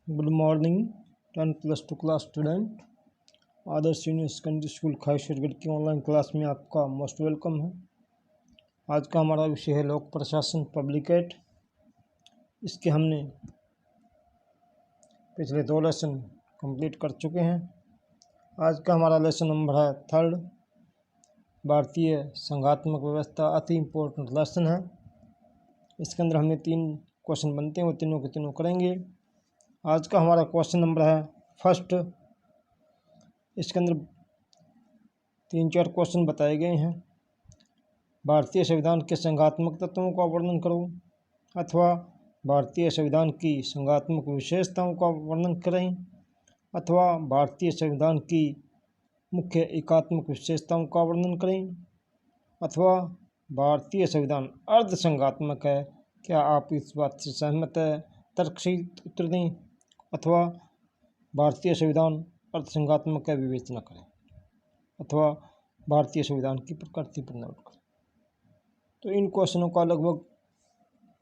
Good morning 10+2 class student. Adarsh senior secondary school Khaishargarh की online class में आपका मोस्ट वेलकम है। आज का हमारा विषय है लोक प्रशासन पब्लिक एड। इसके हमने पिछले 2 लेसन कंप्लीट कर चुके हैं। आज का हमारा लेसन नंबर है 3rd। भारतीय संघात्मक व्यवस्था अति इम्पोर्टेंट लेसन है। इसके अंदर हमें 3 क्वेश्चन बनते हैं, वो तीनों के तीनों करेंगे। आज का हमारा क्वेश्चन नंबर है 1st। इसके अंदर 3-4 क्वेश्चन बताए गए हैं। भारतीय संविधान के संघात्मक तत्वों का वर्णन करो, अथवा भारतीय संविधान की संघात्मक विशेषताओं का वर्णन करें, अथवा भारतीय संविधान की मुख्य एकात्मक विशेषताओं का वर्णन करें, अथवा भारतीय संविधान अर्ध संघात्मक है, क्या आप इस बात से सहमत है? तर्कसहित उत्तर दें। अथवा भारतीय संविधान अर्ध संघात्मक का विवेचना करें, अथवा भारतीय संविधान की प्रकृति पर नोट करें। तो इन क्वेश्चनों का लगभग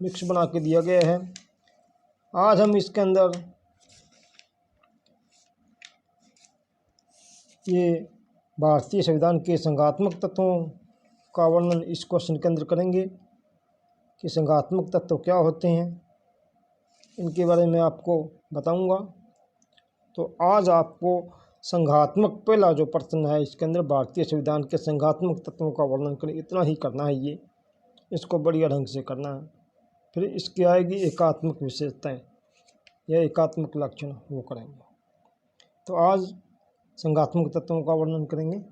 मिक्स बना के दिया गया है। आज हम इसके अंदर ये भारतीय संविधान के संघात्मक तत्वों का वर्णन इस क्वेश्चन के अंदर करेंगे कि संघात्मक तत्व क्या होते हैं, इनके बारे में आपको बताऊंगा। तो आज आपको संघात्मक पहला जो प्रश्न है, इसके अंदर भारतीय संविधान के संघात्मक तत्वों का वर्णन करें, इतना ही करना है। ये इसको बढ़िया ढंग से करना है। फिर इसकी आएगी एकात्मक विशेषताएं या एकात्मक लक्षण, वो करेंगे। तो आज संघात्मक तत्वों का वर्णन करेंगे।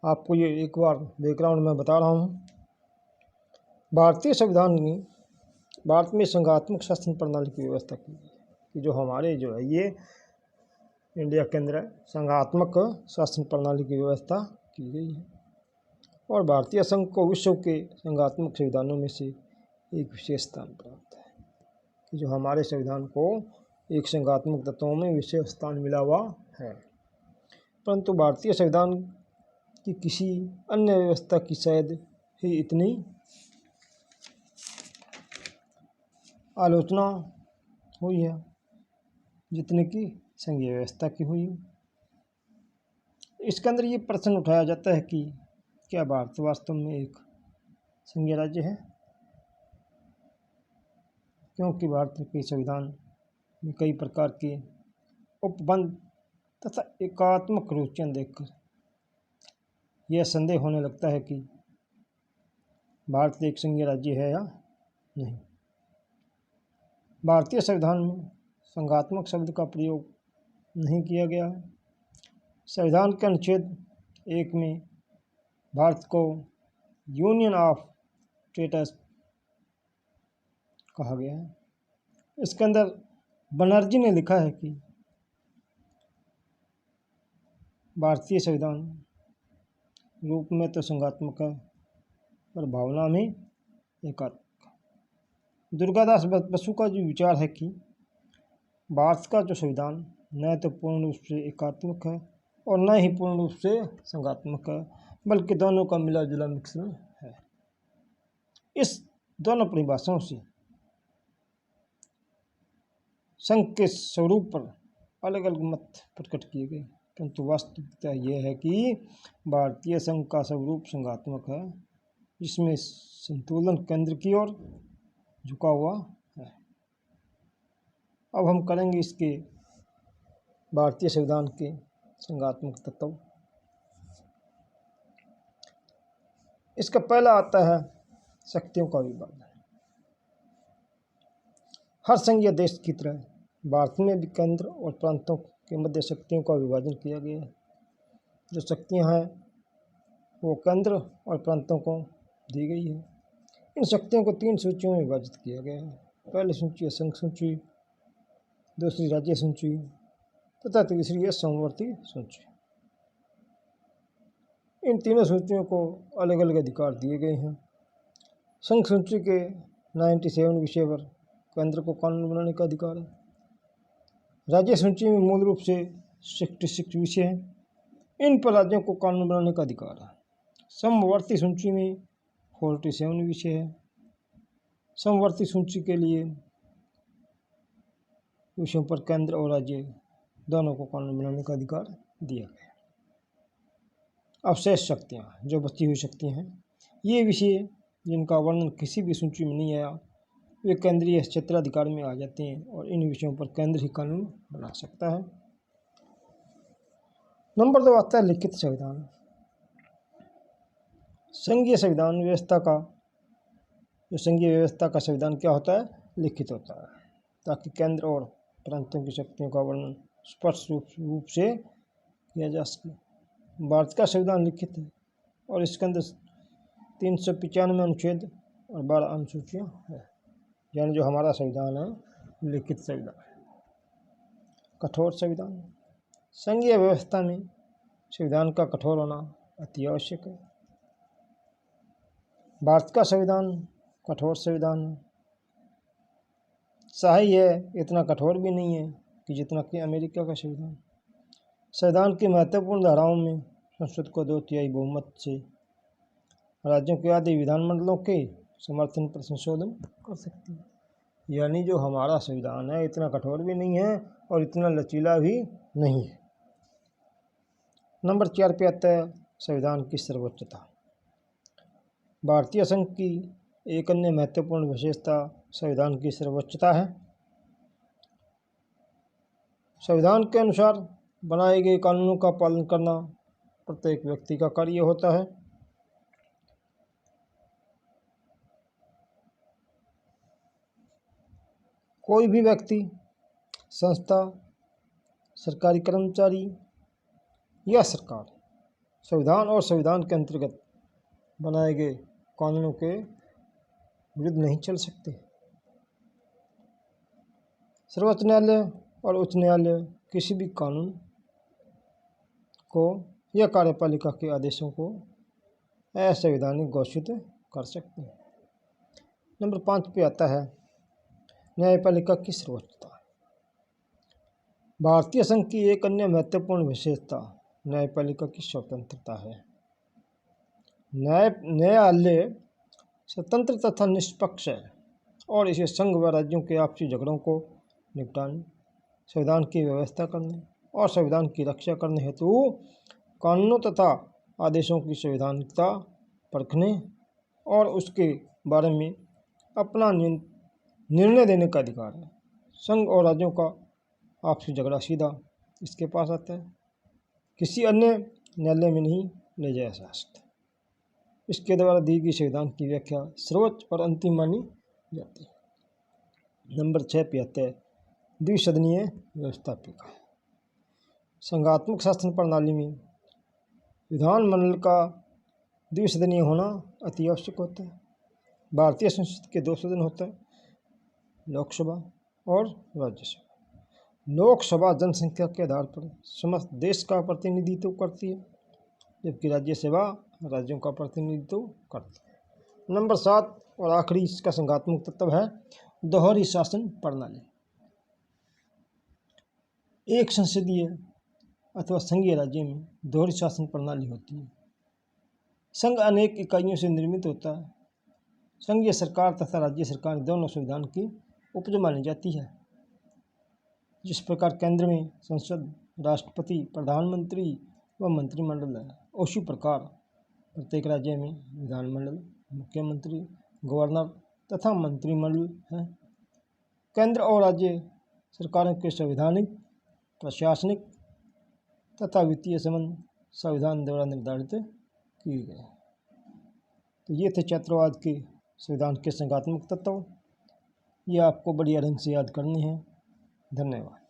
आपको ये एक बार बैकग्राउंड में बता रहा हूँ। भारतीय संविधान ने भारत में संघात्मक शासन प्रणाली की व्यवस्था की है कि जो हमारे जो है ये इंडिया के अंदर संघात्मक शासन प्रणाली की व्यवस्था की गई है, और भारतीय संघ को विश्व के संघात्मक संविधानों में से एक विशेष स्थान प्राप्त है कि जो हमारे संविधान को एक संघात्मक तत्वों में विशेष स्थान मिला हुआ है। परंतु भारतीय संविधान की किसी अन्य व्यवस्था की शायद ही इतनी आलोचना हुई है जितने की संघीय व्यवस्था की हुई। इसके अंदर ये प्रश्न उठाया जाता है कि क्या भारत वास्तव में एक संघीय राज्य है, क्योंकि भारत के संविधान में कई प्रकार के उपबंध तथा एकात्मक रुचियां देखकर यह संदेह होने लगता है कि भारत एक संघीय राज्य है या नहीं। भारतीय संविधान में संघात्मक शब्द का प्रयोग नहीं किया गया है। संविधान के अनुच्छेद 1 में भारत को यूनियन ऑफ स्टेट्स कहा गया है। इसके अंदर बनर्जी ने लिखा है कि भारतीय संविधान रूप में तो संघात्मक है, पर भावना में एकात्मक। दुर्गादास बसु का जो विचार है कि भारत का जो संविधान न तो पूर्ण रूप से एकात्मक है और न ही पूर्ण रूप से संघात्मक है, बल्कि दोनों का मिला जुला मिश्रण है। इस दोनों परिभाषाओं से संघ के स्वरूप पर अलग अलग मत प्रकट किए गए, परंतु वास्तविकता यह है कि भारतीय संघ का स्वरूप संघात्मक है, जिसमें संतुलन केंद्र की ओर झुका हुआ है। अब हम करेंगे इसके भारतीय संविधान के संघात्मक तत्व। इसका पहला आता है शक्तियों का विभाजन। हर संघीय देश की तरह भारत में भी केंद्र और प्रांतों के मध्य शक्तियों का विभाजन किया गया है। जो शक्तियां हैं वो केंद्र और प्रांतों को दी गई है। इन शक्तियों को 3 सूचियों में विभाजित किया गया है। पहली सूची है संघ सूची, दूसरी राज्य सूची तथा तीसरी है समवर्ती सूची। इन तीनों सूचियों को अलग अलग अधिकार दिए गए हैं। संघ सूची के 97 विषय पर केंद्र को कानून बनाने का अधिकार है। राज्य सूची में मूल रूप से 66 विषय हैं। इन पर राज्यों को कानून बनाने का अधिकार है। समवर्ती सूची में 47 विषय है। समवर्ती सूची के लिए विषयों पर केंद्र और राज्य दोनों को कानून बनाने का अधिकार दिया गया। अब शेष शक्तियाँ, जो बची हुई शक्तियाँ हैं, ये विषय जिनका वर्णन किसी भी सूची में नहीं आया, वे केंद्रीय क्षेत्राधिकार में आ जाते हैं और इन विषयों पर केंद्र ही कानून बना सकता है। नंबर 2 आता है लिखित संविधान। संघीय संविधान व्यवस्था का संघीय व्यवस्था का संविधान क्या होता है? लिखित होता है, ताकि केंद्र और प्रांतों की शक्तियों का वर्णन स्पष्ट रूप से किया जा सके। भारत का संविधान लिखित है और इसके अंदर 395 अनुच्छेद और 12 अनुसूचियाँ हैं, यानी जो हमारा संविधान है लिखित संविधान। कठोर संविधान। संघीय व्यवस्था में संविधान का कठोर होना अति आवश्यक है। भारत का संविधान कठोर संविधान है। सही है, इतना कठोर भी नहीं है कि जितना कि अमेरिका का संविधान। संविधान की महत्वपूर्ण धाराओं में संसद को 2/3 बहुमत से राज्यों के आधे विधानमंडलों के समर्थन पर संशोधन कर सकती है। यानी जो हमारा संविधान है इतना कठोर भी नहीं है और इतना लचीला भी नहीं है। नंबर 4 पे आता है संविधान की सर्वोच्चता। भारतीय संघ की एक अन्य महत्वपूर्ण विशेषता संविधान की सर्वोच्चता है। संविधान के अनुसार बनाए गए कानूनों का पालन करना प्रत्येक व्यक्ति का कार्य होता है। कोई भी व्यक्ति, संस्था, सरकारी कर्मचारी या सरकार संविधान और संविधान के अंतर्गत बनाए गए कानूनों के विरुद्ध नहीं चल सकते। सर्वोच्च न्यायालय और उच्च न्यायालय किसी भी कानून को या कार्यपालिका के आदेशों को असंवैधानिक घोषित कर सकते हैं। नंबर 5 पे आता है न्यायपालिका की सर्वोच्चता। भारतीय संघ की एक अन्य महत्वपूर्ण विशेषता न्यायपालिका की स्वतंत्रता है। न्यायालय स्वतंत्र तथा निष्पक्ष है और इसे संघ व राज्यों के आपसी झगड़ों को निपटाने, संविधान की व्यवस्था करने और संविधान की रक्षा करने हेतु कानूनों तथा आदेशों की संवैधानिकता परखने और उसके बारे में अपना निर्णय देने का अधिकार है। संघ और राज्यों का आपसी झगड़ा सीधा इसके पास आता है, किसी अन्य न्यायालय में नहीं ले जाया जा सकता। इसके द्वारा दी गई संविधान की व्याख्या सर्वोच्च और अंतिम मानी जाती है। नंबर 6 पे आता है द्विसदनीय व्यवस्थापिका। संघात्मक शासन प्रणाली में विधानमंडल का द्विसदनीय होना अति आवश्यक होता है। भारतीय संसद के 2 सदन होते हैं, लोकसभा और राज्यसभा। लोकसभा जनसंख्या के आधार पर समस्त देश का प्रतिनिधित्व करती है, जबकि राज्यसभा राज्यों का प्रतिनिधित्व करती है। नंबर 7 और आखिरी इसका संघात्मक तत्व है दोहरी शासन प्रणाली। एक संसदीय अथवा संघीय राज्य में दोहरी शासन प्रणाली होती है। संघ अनेक इकाइयों से निर्मित होता है। संघीय सरकार तथा राज्य सरकार दोनों संविधान की उपज मानी जाती है। जिस प्रकार केंद्र में संसद, राष्ट्रपति, प्रधानमंत्री व मंत्रिमंडल है, उसी प्रकार प्रत्येक राज्य में विधानमंडल, मुख्यमंत्री, गवर्नर तथा मंत्रिमंडल है। केंद्र और राज्य सरकारों के संवैधानिक, प्रशासनिक तथा वित्तीय संबंध संविधान द्वारा निर्धारित किए गए। तो ये थे छात्रवाद के संविधान के संघात्मक तत्व। ये आपको बढ़िया ढंग से याद करने हैं। धन्यवाद।